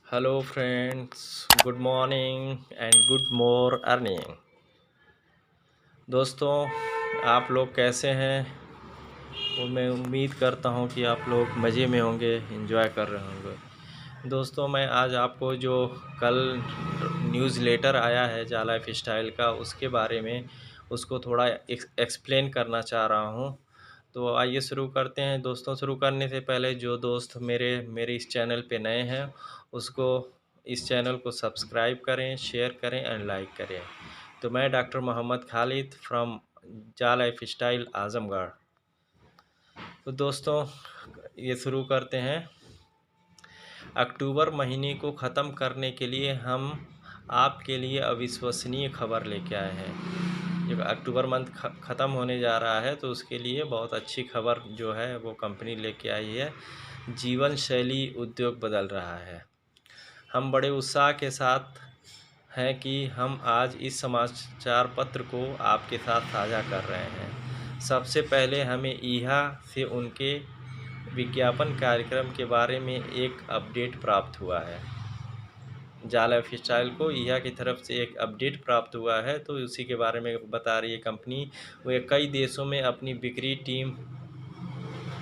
Hello friends, good morning and good more earning. दोस्तों, आप लोग कैसे हैं? वो मैं उम्मीद करता हूं कि आप लोग मज़े में होंगे, एंजॉय कर रहे होंगे। दोस्तों, मैं आज आपको जो कल न्यूज़ लेटर आया है जा लाइफ स्टाइल का, उसके बारे में उसको थोड़ा एक्सप्लेन करना चाह रहा हूं। तो आइए शुरू करते हैं। दोस्तों, शुरू करने से पहले जो दोस्त मेरे मेरे इस चैनल पे नए हैं, उसको इस चैनल को सब्सक्राइब करें, शेयर करें एंड लाइक करें। तो मैं डॉक्टर मोहम्मद खालिद फ्रॉम जा लाइफ स्टाइल आज़मगढ़। तो दोस्तों, ये शुरू करते हैं। अक्टूबर महीने को ख़त्म करने के लिए हम आपके लिए अविश्वसनीय खबर लेके आए हैं। जब अक्टूबर मंथ ख़त्म होने जा रहा है तो उसके लिए बहुत अच्छी खबर जो है वो कंपनी लेके आई है। जीवन शैली उद्योग बदल रहा है। हम बड़े उत्साह के साथ हैं कि हम आज इस समाचार पत्र को आपके साथ साझा कर रहे हैं। सबसे पहले हमें ईहा से उनके विज्ञापन कार्यक्रम के बारे में एक अपडेट प्राप्त हुआ है। जा लाइफ स्टाइल को ईहा की तरफ से एक अपडेट प्राप्त हुआ है, तो उसी के बारे में बता रही है कंपनी। वे कई देशों में अपनी बिक्री टीम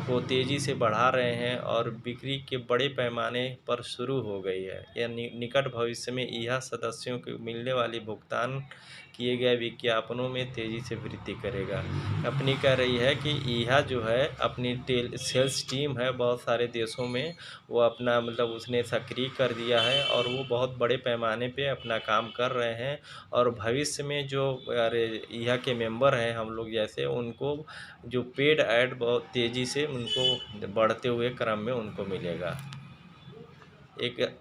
को तेज़ी से बढ़ा रहे हैं और बिक्री के बड़े पैमाने पर शुरू हो गई है। यह निकट भविष्य में ईहा सदस्यों को मिलने वाली भुगतान किए गए विज्ञापनों में तेज़ी से वृद्धि करेगा। कंपनी कह रही है कि ईहा जो है अपनी सेल्स टीम है बहुत सारे देशों में, वो अपना मतलब उसने सक्रिय कर दिया है और वो बहुत बड़े पैमाने पे अपना काम कर रहे हैं। और भविष्य में जो अरे ईहा के मेंबर हैं हम लोग जैसे, उनको जो पेड ऐड बहुत तेज़ी से उनको बढ़ते हुए क्रम में उनको मिलेगा। एक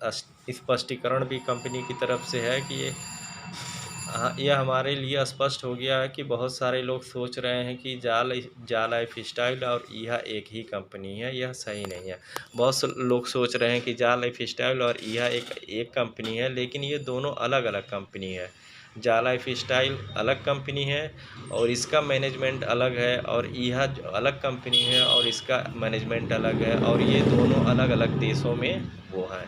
स्पष्टीकरण भी कंपनी की तरफ से है कि हाँ, यह हमारे लिए स्पष्ट हो गया है कि बहुत सारे लोग सोच रहे हैं कि जा लाइफ स्टाइल और ईहा एक ही कंपनी है। यह सही नहीं है। बहुत से लोग सोच रहे हैं कि जा लाइफ स्टाइल और ईहा एक कंपनी है, लेकिन ये दोनों अलग अलग कंपनी है। जा लाइफ स्टाइल अलग कंपनी है और इसका मैनेजमेंट अलग है, और ईहा अलग कंपनी है और इसका मैनेजमेंट अलग है, और ये दोनों अलग अलग देशों में वो हैं।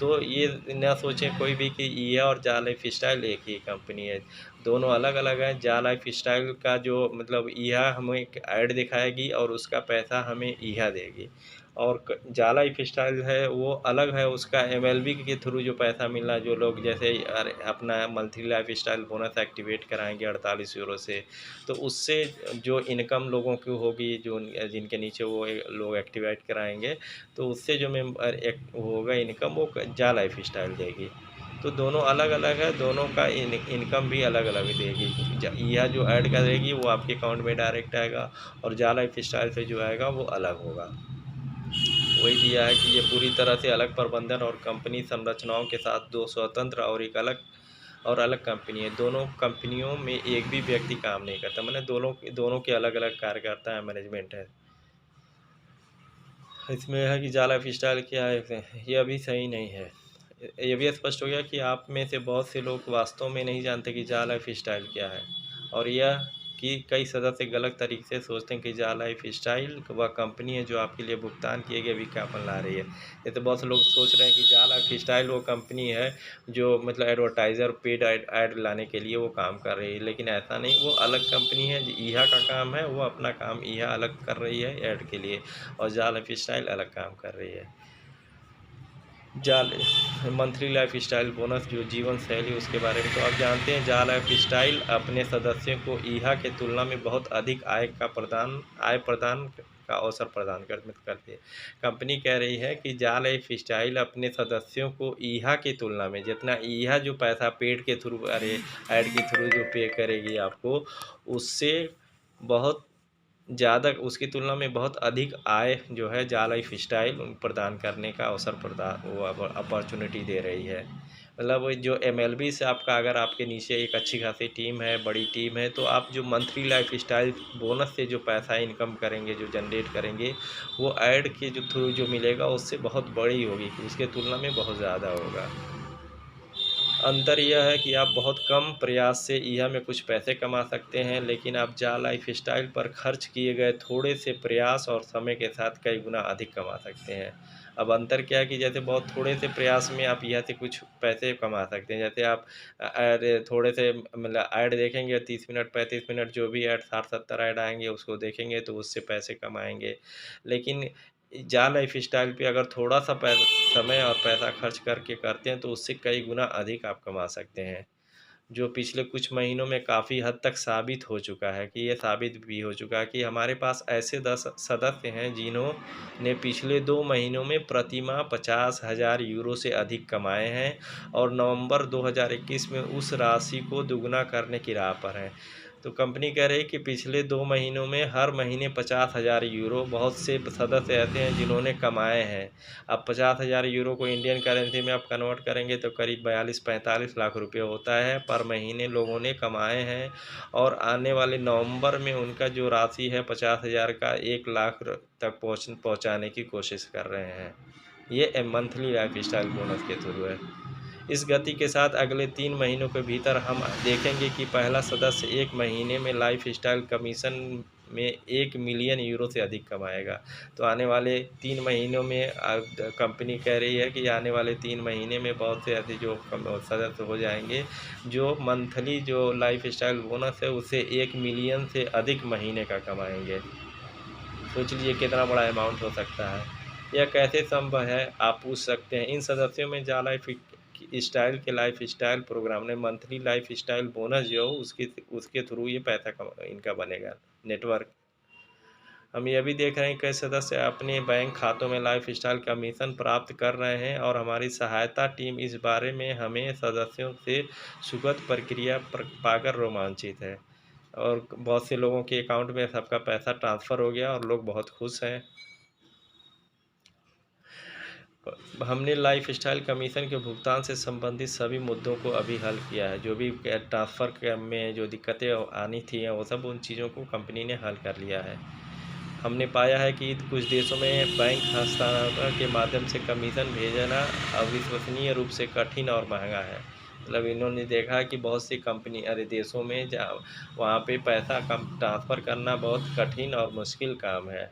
तो ये ना सोचें कोई भी कि ईहा और जा लाइफ स्टाइल एक ही कंपनी है। दोनों अलग अलग हैं। जा लाइफ स्टाइल का जो मतलब ईहा हमें एक ऐड दिखाएगी और उसका पैसा हमें ईहा देगी, और जा लाइफ स्टाइल है वो अलग है। उसका एमएलबी के थ्रू जो पैसा मिलना, जो लोग जैसे अपना monthly life style bonus activate कराएंगे 48 यूरो से, तो उससे जो इनकम लोगों की होगी, जो जिनके नीचे वो लोग एक्टिवेट कराएंगे, तो उससे जो मेम्बर एक होगा इनकम, वो जा लाइफ स्टाइल देगी। तो दोनों अलग अलग है, दोनों का इनकम भी अलग अलग देगी। ईहा जो ऐड करेगी वो आपके अकाउंट में डायरेक्ट आएगा, और जा लाइफ स्टाइल से जो आएगा वो अलग होगा। वही दिया है कि ये पूरी तरह से अलग प्रबंधन और कंपनी संरचनाओं के साथ दो स्वतंत्र और अलग कंपनी है। दोनों कंपनियों में एक भी व्यक्ति काम नहीं करता, मैंने दोनों के अलग अलग कार्यकर्ता है, मैनेजमेंट है। इसमें है कि जा लाइफ स्टाइल क्या है, ये अभी सही नहीं है। ये भी स्पष्ट हो गया कि आप में से बहुत से लोग वास्तव में नहीं जानते कि जा लाइफ स्टाइल क्या है, और यह कि कई सदस्य गलत तरीके से सोचते हैं कि जा लाइफ स्टाइल वह कंपनी है जो आपके लिए भुगतान किए गए विज्ञापन ला रही है। जैसे बहुत से लोग सोच रहे हैं कि जा लाइफ स्टाइल वो कंपनी है जो मतलब एडवर्टाइज़र पेड ऐड लाने के लिए वो काम कर रही है, लेकिन ऐसा नहीं। वो अलग कंपनी है। ईहा का काम है, वो अपना काम ईहा अलग कर रही है ऐड के लिए, और जा लाइफ स्टाइल अलग काम कर रही है। जाल मंथली लाइफ स्टाइल बोनस जो जीवन शैली, उसके बारे में तो आप जानते हैं। जा लाइफ स्टाइल अपने सदस्यों को ईहा के तुलना में बहुत अधिक आय प्रदान का अवसर प्रदान करती है। कंपनी कह रही है कि जा लाइफ स्टाइल अपने सदस्यों को ईहा की तुलना में, जितना ईहा जो पैसा पेड के थ्रू ऐड के थ्रू जो पे करेगी आपको, उससे बहुत ज़्यादा, उसकी तुलना में बहुत अधिक आय जो है जा लाइफ स्टाइल प्रदान करने का अवसर प्रदान वो अपॉर्चुनिटी दे रही है। मतलब वो जो एमएलबी से आपका, अगर आपके नीचे एक अच्छी खासी टीम है, बड़ी टीम है, तो आप जो मंथली लाइफ स्टाइल बोनस से जो पैसा इनकम करेंगे, जो जनरेट करेंगे, वो ऐड के जो थ्रू जो मिलेगा उससे बहुत बड़ी होगी, उसके तुलना में बहुत ज़्यादा होगा। अंतर यह है कि आप बहुत कम प्रयास से ईहा में कुछ पैसे कमा सकते हैं, लेकिन आप जा लाइफ स्टाइल पर खर्च किए गए थोड़े से प्रयास और समय के साथ कई गुना अधिक कमा सकते हैं। अब अंतर क्या है कि जैसे बहुत थोड़े से प्रयास में आप यहाँ से कुछ पैसे कमा सकते हैं। जैसे आप अरे थोड़े से मतलब ऐड देखेंगे 30 मिनट 35 मिनट जो भी ऐड 60-70 ऐड आएँगे उसको देखेंगे तो उससे पैसे कमाएँगे। लेकिन जा लाइफ़स्टाइल पे अगर थोड़ा-सा समय और पैसा खर्च करके करते हैं तो उससे कई गुना अधिक आप कमा सकते हैं। जो पिछले कुछ महीनों में काफ़ी हद तक साबित हो चुका है कि ये साबित भी हो चुका है कि हमारे पास ऐसे 10 सदस्य हैं जिन्होंने पिछले 2 महीनों में प्रतिमाह 50,000 यूरो से अधिक कमाए हैं और नवंबर 2021 में उस राशि को दुगना करने की राह पर हैं। तो कंपनी कह रही है कि पिछले 2 महीनों में हर महीने 50,000 यूरो बहुत से सदस्य ऐसे हैं जिन्होंने कमाए हैं। अब 50,000 यूरो को इंडियन करेंसी में आप कन्वर्ट करेंगे तो करीब 42-45 लाख रुपए होता है पर महीने लोगों ने कमाए हैं और आने वाले नवंबर में उनका जो राशि है 50,000 का 1 लाख तक पहुंचाने की कोशिश कर रहे हैं। ये मंथली लाइफ स्टाइल बोनस के थ्रू है। इस गति के साथ अगले 3 महीनों के भीतर हम देखेंगे कि पहला सदस्य 1 महीने में लाइफ़स्टाइल कमीशन में 1 मिलियन यूरो से अधिक कमाएगा। तो आने वाले 3 महीनों में कंपनी कह रही है कि आने वाले 3 महीने में बहुत से ऐसे जो सदस्य हो जाएंगे जो मंथली जो लाइफ़स्टाइल बोनस है उसे 1 मिलियन से अधिक महीने का कमाएंगे। सोच लीजिए कितना बड़ा अमाउंट हो सकता है। यह कैसे संभव है आप पूछ सकते हैं। इन सदस्यों में जा लाइफ स्टाइल के लाइफ स्टाइल प्रोग्राम ने मंथली लाइफ स्टाइल बोनस जो हो उसके थ्रू ये पैसा इनका बनेगा नेटवर्क। हम यह भी देख रहे हैं कई सदस्य अपने बैंक खातों में लाइफ स्टाइल कमीशन प्राप्त कर रहे हैं और हमारी सहायता टीम इस बारे में हमें सदस्यों से सुखद प्रक्रिया पाकर रोमांचित है। और बहुत से लोगों के अकाउंट में सबका पैसा ट्रांसफ़र हो गया और लोग बहुत खुश हैं। हमने लाइफ़स्टाइल कमीशन के भुगतान से संबंधित सभी मुद्दों को अभी हल किया है। जो भी ट्रांसफ़र में जो दिक्कतें आनी थी वो सब उन चीज़ों को कंपनी ने हल कर लिया है। हमने पाया है कि कुछ देशों में बैंक हस्तांतरण के माध्यम से कमीशन भेजना अविश्वसनीय रूप से कठिन और महंगा है। मतलब इन्होंने देखा कि बहुत सी कंपनी देशों में वहाँ पे पैसा कम ट्रांसफ़र करना बहुत कठिन और मुश्किल काम है।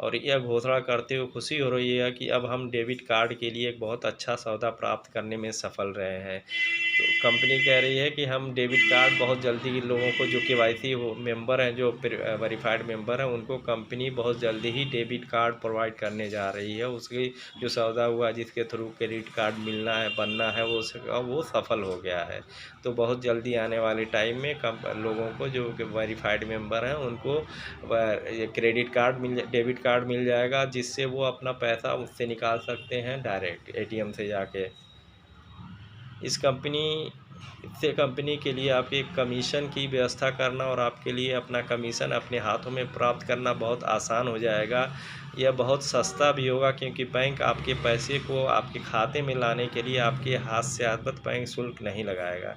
और यह घोषणा करते हुए खुशी हो रही है कि अब हम डेबिट कार्ड के लिए एक बहुत अच्छा सौदा प्राप्त करने में सफल रहे हैं। तो कंपनी कह रही है कि हम डेबिट कार्ड बहुत जल्दी लोगों को जो केवाईसी हो मेंबर हैं जो वेरीफाइड मेंबर हैं उनको कंपनी बहुत जल्दी ही डेबिट कार्ड प्रोवाइड करने जा रही है। उसकी जो सौदा हुआ जिसके थ्रू क्रेडिट कार्ड मिलना है बनना है वो सफल हो गया है। तो बहुत जल्दी आने वाले टाइम में लोगों को जो वेरीफाइड मेंबर हैं उनको क्रेडिट कार्ड डेबिट कार्ड मिल जाएगा जिससे वो अपना पैसा उससे निकाल सकते हैं डायरेक्ट एटीएम से जाके। इससे कंपनी के लिए आपके कमीशन की व्यवस्था करना और आपके लिए अपना कमीशन अपने हाथों में प्राप्त करना बहुत आसान हो जाएगा। यह बहुत सस्ता भी होगा क्योंकि बैंक आपके पैसे को आपके खाते में लाने के लिए आपके हाथ से आबद्ध बैंक शुल्क नहीं लगाएगा।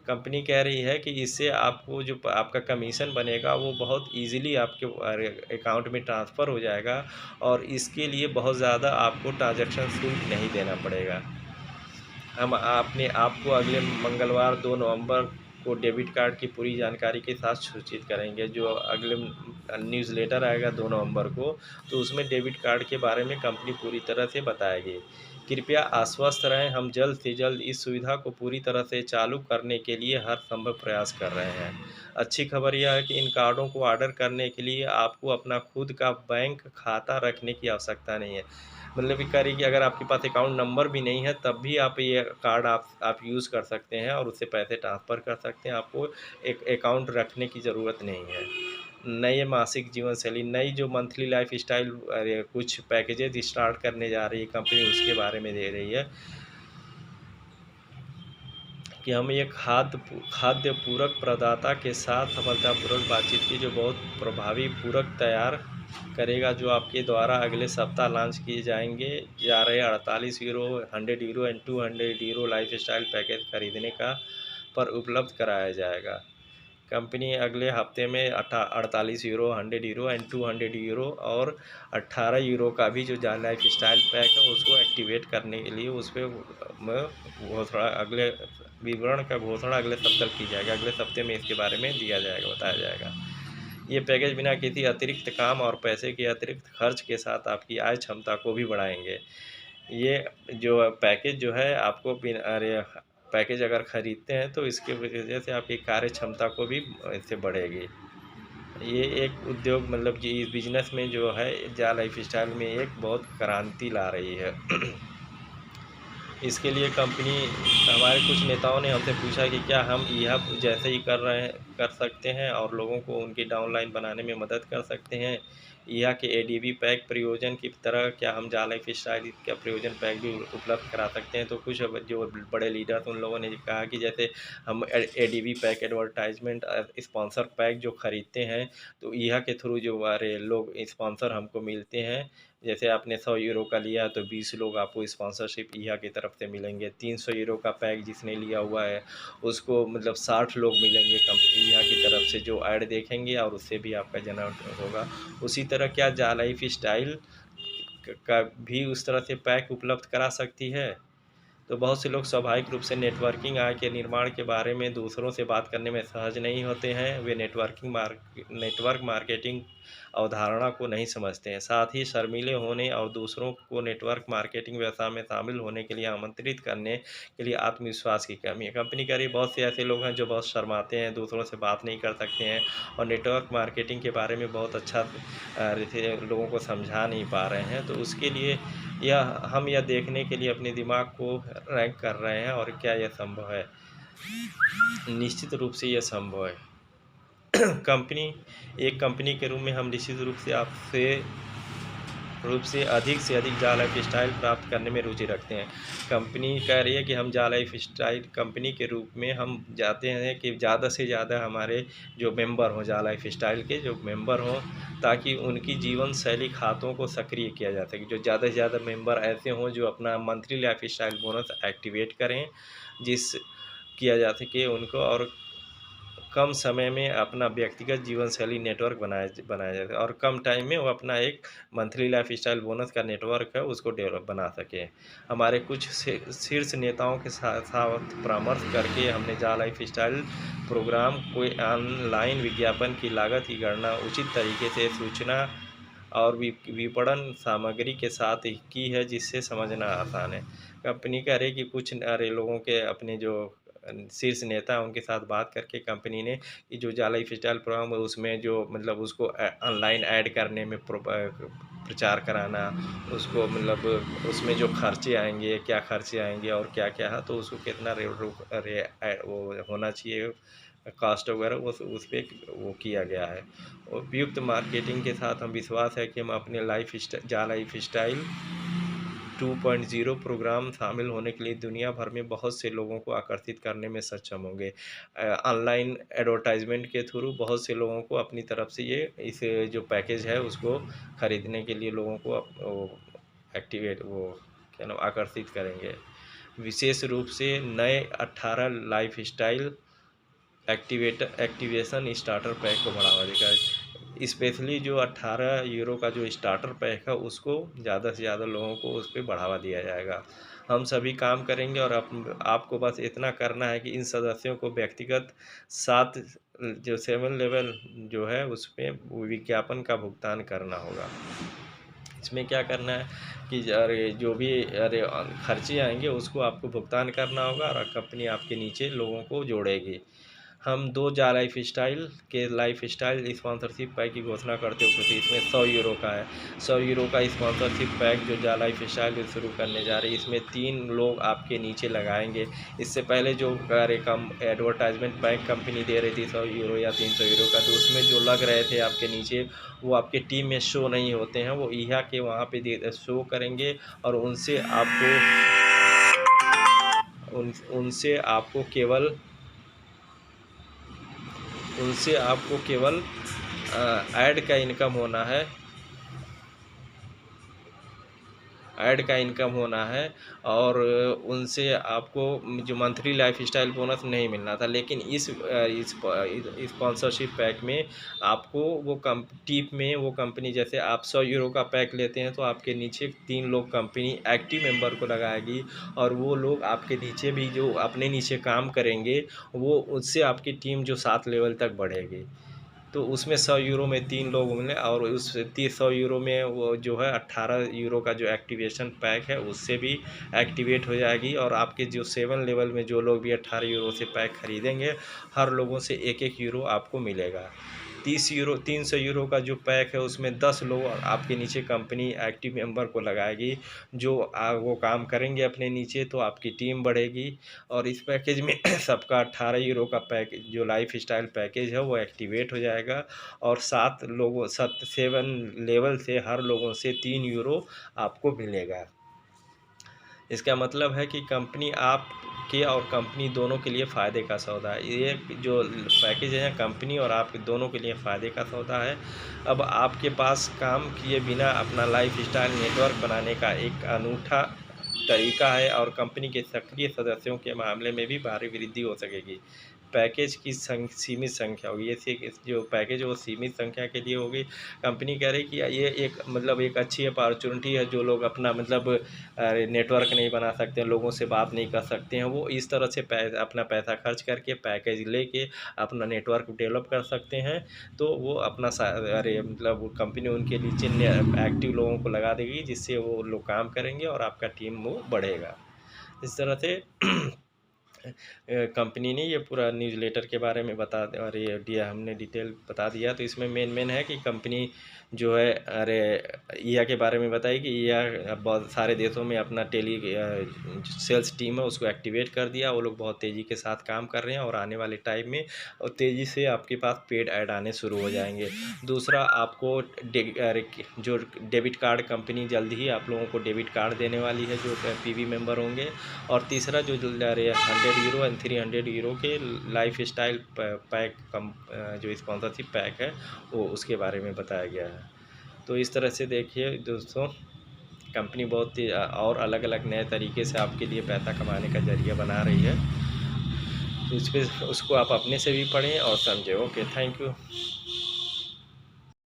कंपनी कह रही है कि इससे आपको जो आपका कमीशन बनेगा वो बहुत ईज़िली आपके अकाउंट में ट्रांसफ़र हो जाएगा और इसके लिए बहुत ज़्यादा आपको ट्रांजैक्शन शुल्क नहीं देना पड़ेगा। हम अपने आपको अगले मंगलवार 2 नवंबर को डेबिट कार्ड की पूरी जानकारी के साथ सूचित करेंगे। जो अगले न्यूज़लेटर आएगा 2 नवंबर को तो उसमें डेबिट कार्ड के बारे में कंपनी पूरी तरह से बताएगी। कृपया आश्वस्त रहें, हम जल्द से जल्द इस सुविधा को पूरी तरह से चालू करने के लिए हर संभव प्रयास कर रहे हैं। अच्छी खबर यह है कि इन कार्डों को ऑर्डर करने के लिए आपको अपना खुद का बैंक खाता रखने की आवश्यकता नहीं है। मतलब ये कह रही कि अगर आपके पास अकाउंट नंबर भी नहीं है तब भी आप ये कार्ड आप यूज़ कर सकते हैं और उससे पैसे ट्रांसफ़र कर सकते हैं। आपको एक अकाउंट रखने की ज़रूरत नहीं है। नए मासिक जीवन शैली नई जो मंथली लाइफ स्टाइल कुछ पैकेजेज स्टार्ट करने जा रही है कंपनी उसके बारे में दे रही है कि हम एक खाद्य पूरक प्रदाता के साथ सफलतापूर्वक बातचीत की जो बहुत प्रभावी पूरक तैयार करेगा जो आपके द्वारा अगले सप्ताह लॉन्च किए जा रहे 48 euro 100 euro and 200 euro life style package खरीदने का पर उपलब्ध कराया जाएगा। कंपनी अगले हफ्ते में 48 यूरो 100 यूरो एंड 200 यूरो और 18 यूरो का भी जो लाइफ स्टाइल पैक है उसको एक्टिवेट करने के लिए उस पर घोषणा अगले विवरण का घोषणा अगले सप्ताह की जाएगी। अगले सप्ताह में इसके बारे में दिया जाएगा बताया जाएगा। ये पैकेज बिना किसी अतिरिक्त काम और पैसे के अतिरिक्त खर्च के साथ आपकी आय क्षमता को भी बढ़ाएँगे। ये जो पैकेज जो है आपको पैकेज अगर खरीदते हैं तो इसकी वजह से आपकी कार्य क्षमता को भी इससे बढ़ेगी। ये एक उद्योग मतलब कि इस बिज़नेस में जो है जा लाइफ़स्टाइल में एक बहुत क्रांति ला रही है। इसके लिए कंपनी हमारे कुछ नेताओं ने हमसे पूछा कि क्या हम यह जैसे ही कर सकते हैं और लोगों को उनकी डाउनलाइन बनाने में मदद कर सकते हैं। यह के एडीबी पैक प्रयोजन की तरह क्या हम जा लाइफ़स्टाइल का प्रयोजन पैक भी उपलब्ध करा सकते हैं। तो कुछ अब जो बड़े लीडर उन लोगों ने कहा कि जैसे हम ADB pack advertisement sponsor pack जो खरीदते हैं तो यह के थ्रू जो हमारे लोग स्पॉन्सर हमको मिलते हैं। जैसे आपने 100 यूरो का लिया तो 20 लोग आपको स्पॉन्सरशिप ईहा की तरफ से मिलेंगे। 300 यूरो का पैक जिसने लिया हुआ है उसको मतलब 60 लोग मिलेंगे कंपनी ईहा की तरफ से जो ऐड देखेंगे और उससे भी आपका जनरेट होगा। उसी तरह क्या जा लाइफ़स्टाइल का भी उस तरह से पैक उपलब्ध करा सकती है? तो बहुत से लोग स्वाभाविक रूप से नेटवर्किंग आय के निर्माण के बारे में दूसरों से बात करने में सहज नहीं होते हैं। वे नेटवर्क मार्केटिंग अवधारणा को नहीं समझते हैं। साथ ही शर्मीले होने और दूसरों को नेटवर्क मार्केटिंग व्यवसाय में शामिल होने के लिए आमंत्रित करने के लिए आत्मविश्वास की कमी है। कंपनी कह रही है बहुत से ऐसे लोग हैं जो बहुत शर्माते हैं, दूसरों से बात नहीं कर सकते हैं और नेटवर्क मार्केटिंग के बारे में बहुत अच्छा लोगों को समझा नहीं पा रहे हैं। तो उसके लिए हम यह देखने के लिए अपने दिमाग को रैंक कर रहे हैं और क्या यह संभव है? निश्चित रूप से यह संभव है। कंपनी एक कंपनी के रूप में हम निश्चित रूप से अधिक जा लाइफ़स्टाइल प्राप्त करने में रुचि रखते हैं। कंपनी कह रही है कि हम जा लाइफ़स्टाइल कंपनी के रूप में हम चाहते हैं कि ज़्यादा से ज़्यादा हमारे जो मेंबर हों जा लाइफ़स्टाइल के जो मेंबर हों ताकि उनकी जीवन शैली खातों को सक्रिय किया जा सके। जो ज़्यादा से ज़्यादा मेंबर ऐसे हों जो अपना मंथली लाइफ़स्टाइल बोनस एक्टिवेट करें, जिस किया जा सके उनको और कम समय में अपना व्यक्तिगत जीवन शैली नेटवर्क बनाया जाए और कम टाइम में वो अपना एक मंथली लाइफ़स्टाइल बोनस का नेटवर्क है उसको डेवलप बना सकें। हमारे कुछ शीर्ष नेताओं के साथ साथ परामर्श करके हमने जा लाइफ़स्टाइल प्रोग्राम कोई ऑनलाइन विज्ञापन की लागत की गणना उचित तरीके से सूचना और विपणन सामग्री के साथ की है जिससे समझना आसान है। कंपनी कह रही कि कुछ अरे लोगों के अपने जो शीर्ष नेता हैं उनके साथ बात करके कंपनी ने कि जो जा लाइफ़स्टाइल प्रोग्राम है उसमें जो मतलब उसको ऑनलाइन ऐड करने में प्रचार कराना, उसको मतलब उसमें जो खर्चे आएँगे, क्या खर्चे आएँगे और क्या-क्या है तो उसको कितना वो होना चाहिए कॉस्ट वगैरह उस पे वो किया गया है। उपयुक्त मार्केटिंग के साथ हम विश्वास है कि हम अपने लाइफ़स्टाइल 2.0 प्रोग्राम शामिल होने के लिए दुनिया भर में बहुत से लोगों को आकर्षित करने में सक्षम होंगे। ऑनलाइन एडवर्टाइजमेंट के थ्रू बहुत से लोगों को अपनी तरफ से इस जो पैकेज है उसको खरीदने के लिए लोगों को वो क्या नाम आकर्षित करेंगे। विशेष रूप से नए 18 लाइफ़स्टाइल एक्टिवेशन स्टार्टर पैक को बढ़ावा देगा। स्पेशली जो 18 यूरो का जो स्टार्टर पैक है उसको ज़्यादा से ज़्यादा लोगों को उस पे बढ़ावा दिया जाएगा। हम सभी काम करेंगे और आपको बस इतना करना है कि इन सदस्यों को व्यक्तिगत 7 जो 7 लेवल जो है उसमें विज्ञापन का भुगतान करना होगा। इसमें क्या करना है कि जो भी खर्चे आएँगे उसको आपको भुगतान करना होगा और कंपनी आपके नीचे लोगों को जोड़ेगी। हम 2 जा लाइफ़स्टाइल स्पॉन्सरशिप पैक की घोषणा करते हुए इसमें 100 यूरो का है। 100 यूरो का स्पॉन्सरशिप पैक जो जा लाइफ़स्टाइल शुरू करने जा रही है इसमें 3 लोग आपके नीचे लगाएँगे। इससे पहले जो कम एडवर्टाइजमेंट पैक कंपनी दे रही थी 100 यूरो या 300 यूरो का तो उसमें जो लग रहे थे आपके नीचे वो आपके टीम में शो नहीं होते हैं। वो ईहा के वहाँ पे शो करेंगे और उनसे आपको केवल ऐड का इनकम होना है और उनसे आपको जो मंथली लाइफ़स्टाइल बोनस नहीं मिलना था। लेकिन इस स्पॉन्सरशिप पैक में आपको वो कंपनी जैसे आप 100 यूरो का पैक लेते हैं तो आपके नीचे 3 लोग कंपनी एक्टिव मेंबर को लगाएगी और वो लोग आपके नीचे भी जो अपने नीचे काम करेंगे वो उससे आपकी टीम जो 7 लेवल तक बढ़ेगी। तो उसमें 100 यूरो में 3 लोग मिले, और उस 100 यूरो में वो जो है 18 यूरो का जो एक्टिवेशन पैक है उससे भी एक्टिवेट हो जाएगी। और आपके जो 7 लेवल में जो लोग भी 18 यूरो से पैक खरीदेंगे, हर लोगों से 1-1 यूरो आपको मिलेगा। 300 यूरो का जो पैक है उसमें 10 लोग आपके नीचे कंपनी एक्टिव मेंबर को लगाएगी, जो वो काम करेंगे अपने नीचे, तो आपकी टीम बढ़ेगी। और इस पैकेज में सबका 18 यूरो का पैकेज जो लाइफ स्टाइल पैकेज है वो एक्टिवेट हो जाएगा। और 7 लेवल से हर लोगों से 3 यूरो आपको मिलेगा। इसका मतलब है कि कंपनी आपके और कंपनी दोनों के लिए फ़ायदे का सौदा है। ये जो पैकेज है कंपनी और आपके दोनों के लिए फ़ायदे का सौदा है। अब आपके पास काम किए बिना अपना लाइफस्टाइल नेटवर्क बनाने का एक अनूठा तरीका है, और कंपनी के सक्रिय सदस्यों के मामले में भी भारी वृद्धि हो सकेगी। पैकेज की सीमित संख्या होगी, ये जो पैकेज है वो सीमित संख्या के लिए होगी। कंपनी कह रही कि ये एक मतलब एक अच्छी अपॉर्चुनिटी है, जो लोग अपना मतलब नेटवर्क नहीं बना सकते हैं, लोगों से बात नहीं कर सकते हैं, वो इस तरह से अपना पैसा खर्च करके पैकेज लेके अपना नेटवर्क डेवलप कर सकते हैं। तो वो अपना मतलब कंपनी उनके नीचे एक्टिव लोगों को लगा देगी, जिससे वो लोग काम करेंगे और आपका टीम वो बढ़ेगा। इस तरह से कंपनी ने ये पूरा न्यूज़लेटर के बारे में बता और ये दिया, हमने डिटेल बता दिया। तो इसमें मेन है कि कंपनी जो है ईया के बारे में बताई कि ईया बहुत सारे देशों में अपना सेल्स टीम है उसको एक्टिवेट कर दिया। वो लोग बहुत तेज़ी के साथ काम कर रहे हैं, और आने वाले टाइम में और तेज़ी से आपके पास पेड ऐड आने शुरू हो जाएंगे। दूसरा, आपको जो डेबिट कार्ड कंपनी जल्द ही आप लोगों को डेबिट कार्ड देने वाली है जो पीवी मेंबर होंगे। और तीसरा, जो 100 यूरो एंड 300 यूरो के लाइफ स्टाइल पैक जो स्पॉन्सरशिप पैक है वो उसके बारे में बताया गया है। तो इस तरह से देखिए दोस्तों, कंपनी बहुत ही और अलग अलग नए तरीके से आपके लिए पैसा कमाने का जरिया बना रही है। तो इस पर उसको आप अपने से भी पढ़ें और समझें। Okay, thank you.